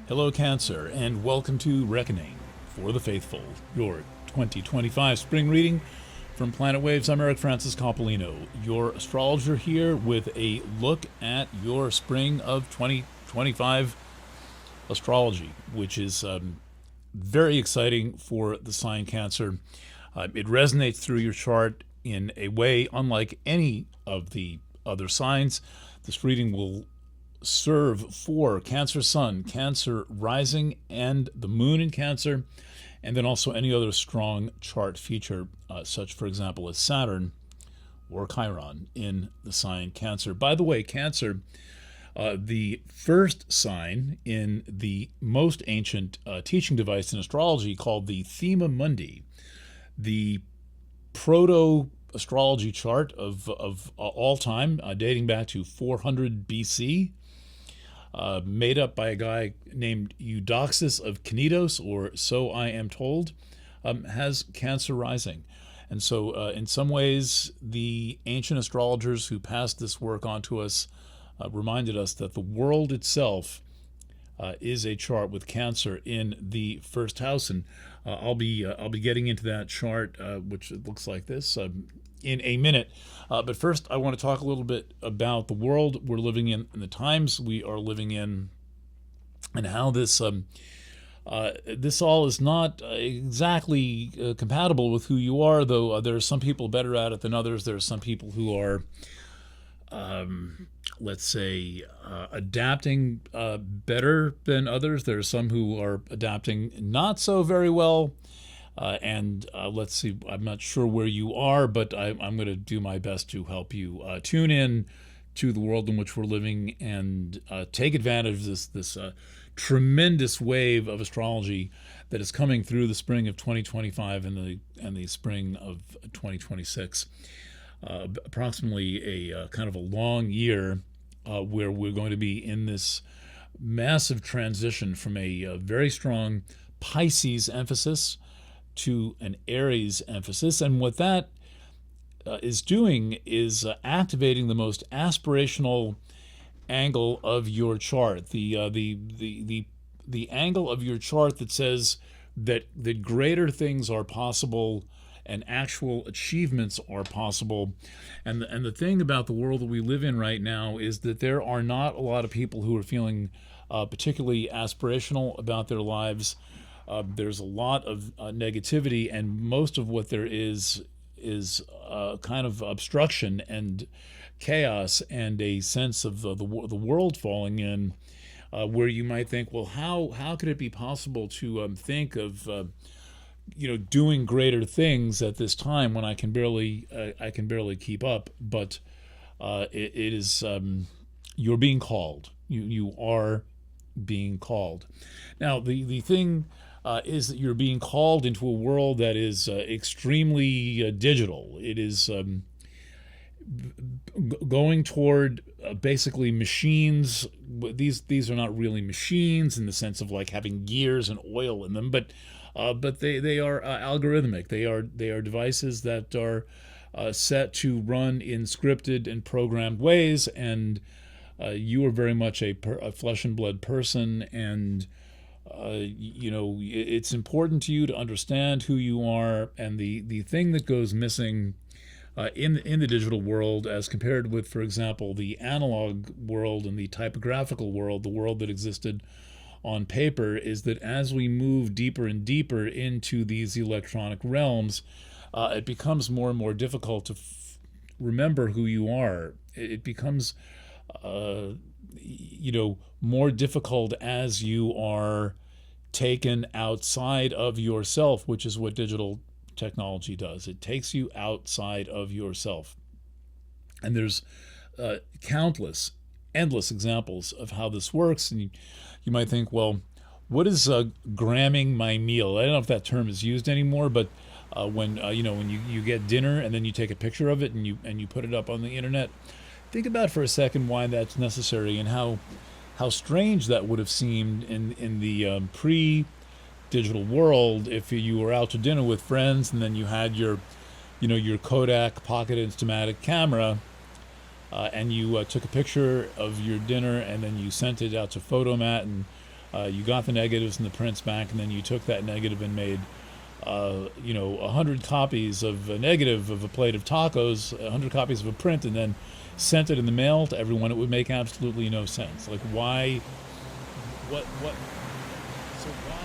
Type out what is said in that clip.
Hello, Cancer, and welcome to Reckoning for the Faithful, your 2025 spring reading from Planet Waves. I'm Eric Francis Coppolino, your astrologer, here with a look at your spring of 2025 astrology, which is very exciting for the sign Cancer. It resonates through your chart in a way unlike any of the other signs. This reading will serve for Cancer Sun, Cancer Rising, and the Moon in Cancer, and then also any other strong chart feature, such, for example, as Saturn or Chiron in the sign Cancer. By the way, Cancer, the first sign in the most ancient teaching device in astrology called the Thema Mundi, the proto-astrology chart of all time, dating back to 400 BC, made up by a guy named Eudoxus of Knidos, or so I am told, has Cancer rising. And so in some ways, the ancient astrologers who passed this work on to us reminded us that the world itself is a chart with Cancer in the first house. And I'll be getting into that chart, which looks like this, in a minute. But first, I want to talk a little bit about the world we're living in and the times we are living in, and how this this all is not exactly compatible with who you are, though there are some people better at it than others. There are some people who are, let's say, adapting better than others. There are some who are adapting not so very well. And let's see, I'm not sure where you are, but I'm going to do my best to help you tune in to the world in which we're living and take advantage of this tremendous wave of astrology that is coming through the spring of 2025 and the spring of 2026. Approximately a kind of a long year where we're going to be in this massive transition from a very strong Pisces emphasis to an Aries emphasis. And what that is doing is activating the most aspirational angle of your chart, the angle of your chart that says that greater things are possible and actual achievements are possible. And the thing about the world that we live in right now is that there are not a lot of people who are feeling particularly aspirational about their lives. There's a lot of negativity, and most of what there is kind of obstruction and chaos and a sense of the world falling in, where you might think, well, how could it be possible to think of doing greater things at this time when I can barely keep up? But it is you're being called. You are being called. Now the thing is that you're being called into a world that is extremely digital. It is going toward basically machines. These are not really machines in the sense of like having gears and oil in them, but they are algorithmic. They are devices that are set to run in scripted and programmed ways, and you are very much a flesh and blood person, and it's important to you to understand who you are. And the thing that goes missing in the digital world, as compared with, for example, the analog world and the typographical world, the world that existed on paper, is that as we move deeper and deeper into these electronic realms, it becomes more and more difficult to remember who you are. It becomes more difficult as you are taken outside of yourself, which is what digital technology does. It takes you outside of yourself. And there's endless examples of how this works. And you might think, well, what is gramming my meal? I don't know if that term is used anymore, but when you get dinner and then you take a picture of it and you put it up on the internet, think about for a second why that's necessary, and how strange that would have seemed in the pre-digital world if you were out to dinner with friends and then you had your Kodak Pocket Instamatic camera, and you took a picture of your dinner and then you sent it out to Photomat, and You got the negatives and the prints back, and then you took that negative and made 100 copies of a negative of a plate of tacos, 100 copies of a print, and then sent it in the mail to everyone. It would make absolutely no sense. Like, why? What? So why?